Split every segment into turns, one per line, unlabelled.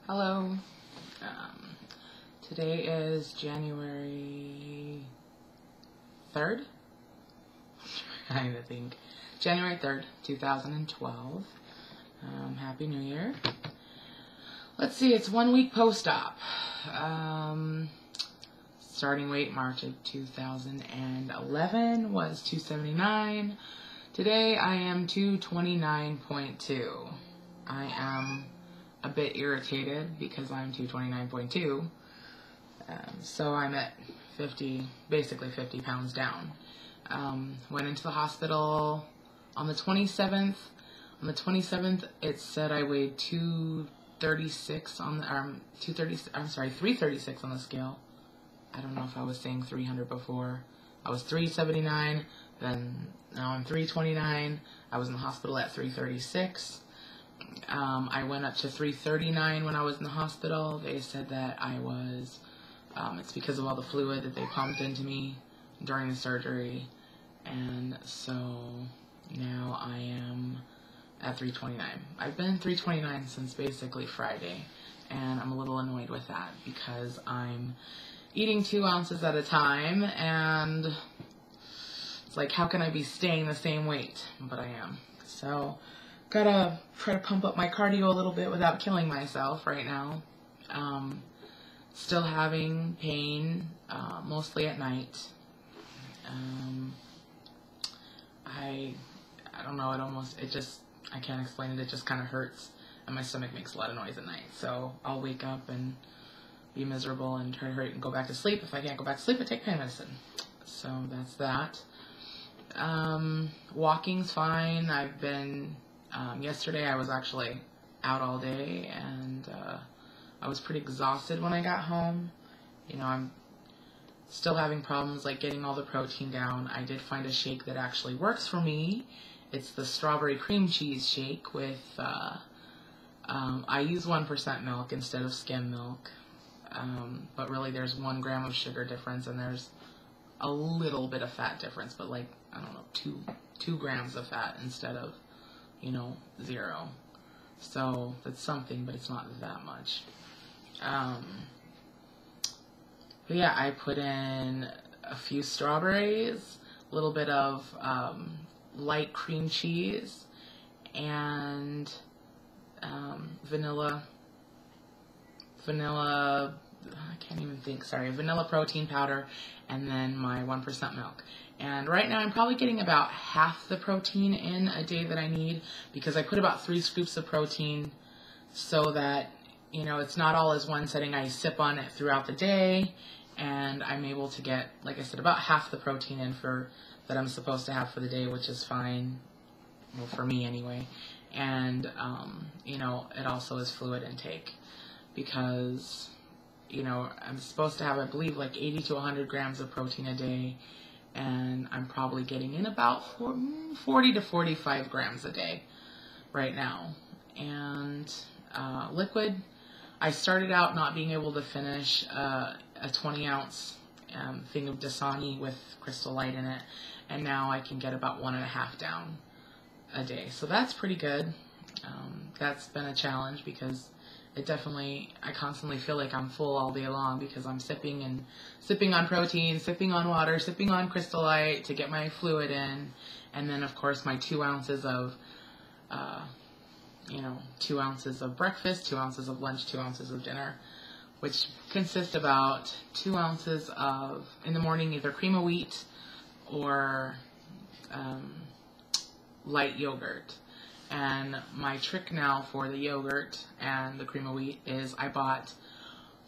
Hello. Um, Today is January 3rd. I'm trying to think. January 3rd, 2012. Happy New Year. Let's see, it's 1 week post-op. Starting weight March of 2011 was 279. Today I am 229.2. I am a bit irritated because I'm 229.2. So I'm at basically 50 pounds down. Went into the hospital on the 27th. On the 27th, it said I weighed 236 on the 336 on the scale. I don't know if I was saying 300 before. I was 379, then now I'm 329. I was in the hospital at 336. I went up to 339 when I was in the hospital. They said that I was, it's because of all the fluid that they pumped into me during the surgery. And so now I am at 329. I've been 329 since basically Friday. And I'm a little annoyed with that because I'm eating 2 ounces at a time. And it's like, how can I be staying the same weight? But I am. So gotta try to pump up my cardio a little bit without killing myself right now. Still having pain, mostly at night. I don't know, I can't explain it, it just kind of hurts, and my stomach makes a lot of noise at night. So I'll wake up and be miserable and try to hurry and go back to sleep. If I can't go back to sleep, I take pain medicine. So that's that. Walking's fine. I've been, yesterday I was actually out all day, and I was pretty exhausted when I got home. You know, I'm still having problems like getting all the protein down. I did find a shake that actually works for me. It's the strawberry cream cheese shake with, I use 1% milk instead of skim milk. But really there's 1 gram of sugar difference, and there's a little bit of fat difference, but like, I don't know, 2 grams of fat instead of, 0. So that's something, but it's not that much. But yeah, I put in a few strawberries, a little bit of light cream cheese, and vanilla, I can't even think, sorry, vanilla protein powder, and then my 1% milk. And right now I'm probably getting about half the protein in a day that I need, because I put about 3 scoops of protein so that, it's not all as one setting. I sip on it throughout the day, and I'm able to get, like I said, about half the protein in that I'm supposed to have for the day, which is fine, well, for me anyway. And, it also is fluid intake, because, I'm supposed to have, I believe, like 80 to 100 grams of protein a day, and I'm probably getting in about 40 to 45 grams a day right now. And liquid, I started out not being able to finish a 20-ounce thing of Dasani with Crystal Light in it, and now I can get about 1.5 down a day. So that's pretty good. That's been a challenge because I constantly feel like I'm full all day long because I'm sipping on protein, sipping on water, sipping on Crystal Light to get my fluid in, and then of course my 2 ounces of 2 ounces of breakfast, 2 ounces of lunch, 2 ounces of dinner, which consists about 2 ounces of, in the morning, either cream of wheat or light yogurt. And my trick now for the yogurt and the cream of wheat is I bought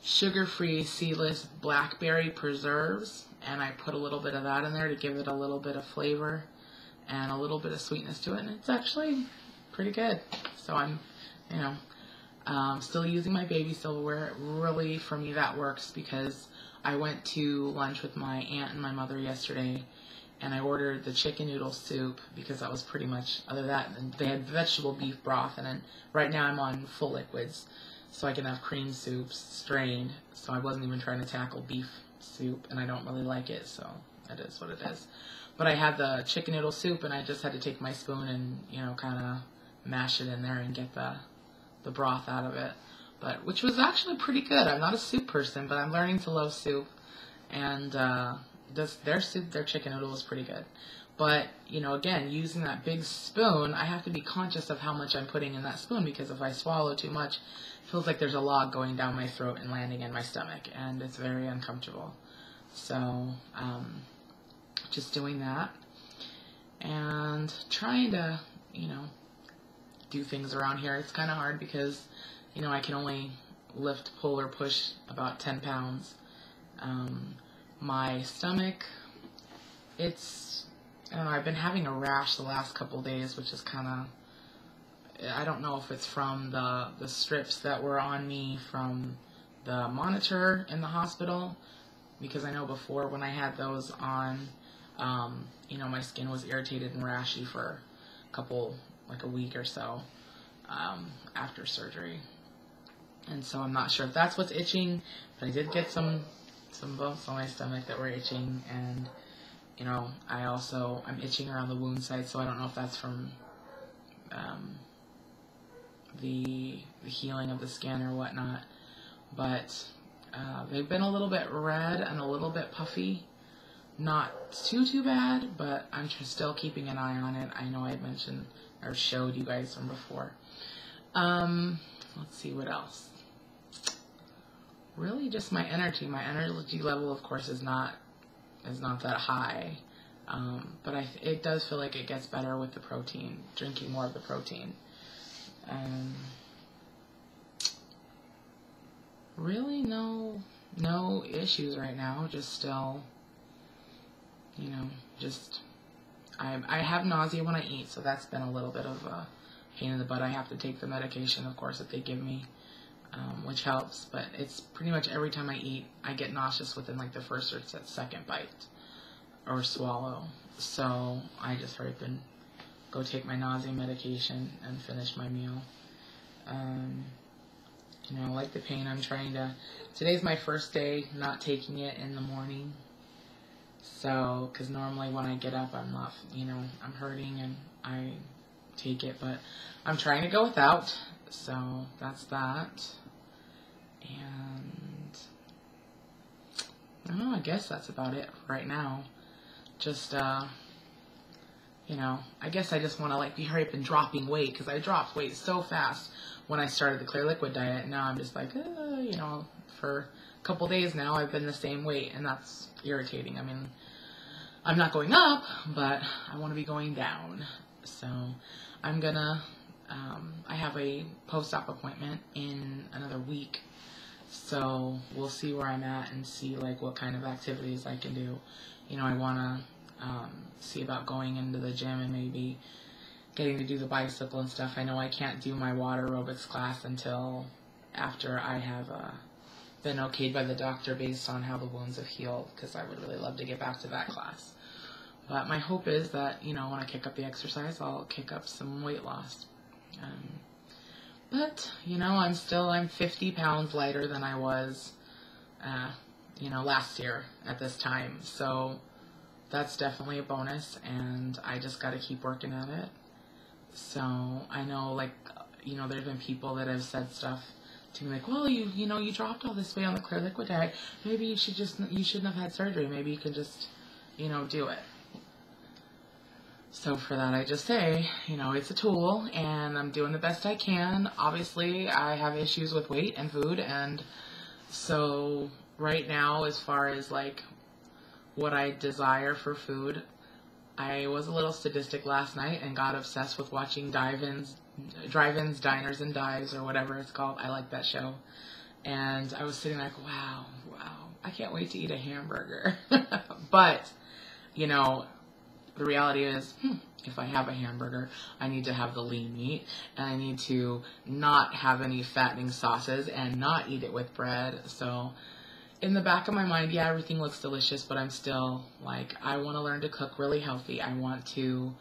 sugar-free seedless blackberry preserves, and I put a little bit of that in there to give it a little bit of flavor and a little bit of sweetness to it, and it's actually pretty good. So I'm, still using my baby silverware. Really, for me, that works because I went to lunch with my aunt and my mother yesterday, and I ordered the chicken noodle soup because that was pretty much, other than that, and they had vegetable beef broth, and then right now I'm on full liquids, so I can have cream soups strained, so I wasn't even trying to tackle beef soup, and I don't really like it, so it is what it is. But I had the chicken noodle soup, and I just had to take my spoon and, kind of mash it in there and get the broth out of it. but which was actually pretty good. I'm not a soup person, but I'm learning to love soup. And their soup, their chicken noodle was pretty good. But, you know, again, using that big spoon, I have to be conscious of how much I'm putting in that spoon, because if I swallow too much, it feels like there's a log going down my throat and landing in my stomach, and it's very uncomfortable. So, just doing that and trying to, you know, do things around here. It's kind of hard because, you know, I can only lift, pull, or push about 10 pounds. My stomach, I don't know, I've been having a rash the last couple days, which is kind of, I don't know if it's from the strips that were on me from the monitor in the hospital, because I know before when I had those on, you know, my skin was irritated and rashy for like a week or so after surgery. And so I'm not sure if that's what's itching, but I did get some bumps on my stomach that were itching, and you know, I'm itching around the wound site, so I don't know if that's from the healing of the skin or whatnot. But they've been a little bit red and a little bit puffy. Not too bad, but I'm just still keeping an eye on it. I know I had mentioned or showed you guys from before. Let's see what else. Really just my energy. My energy level, of course, is not that high. But it does feel like it gets better with the protein, drinking more of the protein. Really no issues right now, just still, you know, just, I have nausea when I eat, so that's been a little bit of a pain in the butt. I have to take the medication, of course, that they give me, which helps, but it's pretty much every time I eat, I get nauseous within like the first or second bite or swallow. So I just hurry up and go take my nausea medication and finish my meal. You know, like the pain, today's my first day not taking it in the morning. So, because normally when I get up, I'm not, you know, I'm hurting and I take it, but I'm trying to go without. So that's that. And I don't know, I guess that's about it right now. Just, you know, I guess I just want to like hurry up and dropping weight, because I dropped weight so fast when I started the Clear Liquid diet. And now I'm just like, you know, for a couple days now I've been the same weight, and that's irritating. I mean, I'm not going up, but I want to be going down. So I'm gonna, I have a post-op appointment in another week. So we'll see where I'm at and see like what kind of activities I can do. You know, I want to see about going into the gym and maybe getting to do the bicycle and stuff. I know I can't do my water aerobics class until after I have been okayed by the doctor based on how the wounds have healed, because I would really love to get back to that class. But my hope is that, you know, when I kick up the exercise, I'll kick up some weight loss. But, you know, I'm 50 pounds lighter than I was, you know, last year at this time. So that's definitely a bonus, and I just got to keep working at it. So I know, like, you know, there's been people that have said stuff to me like, well, you know, you dropped all this weight on the Clear Liquid diet. Maybe you shouldn't have had surgery. Maybe you can just, you know, do it. So for that, I just say, you know, it's a tool, and I'm doing the best I can. Obviously, I have issues with weight and food, and so right now, as far as like what I desire for food, I was a little sadistic last night and got obsessed with watching drive-ins, diners and dives, or whatever it's called. I like that show. And I was sitting like, wow, I can't wait to eat a hamburger. But, you know, the reality is, if I have a hamburger, I need to have the lean meat, and I need to not have any fattening sauces and not eat it with bread. So in the back of my mind, yeah, everything looks delicious, but I'm still like, I want to learn to cook really healthy. I want to,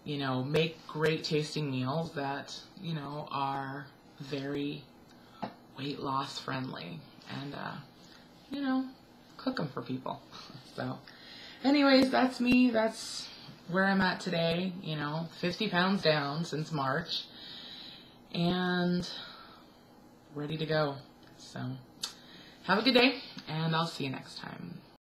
you know, make great tasting meals that, you know, are very weight loss friendly, and, you know, cook them for people. So anyways, that's me. That's where I'm at today, you know, 50 pounds down since March. And ready to go. So have a good day, and I'll see you next time.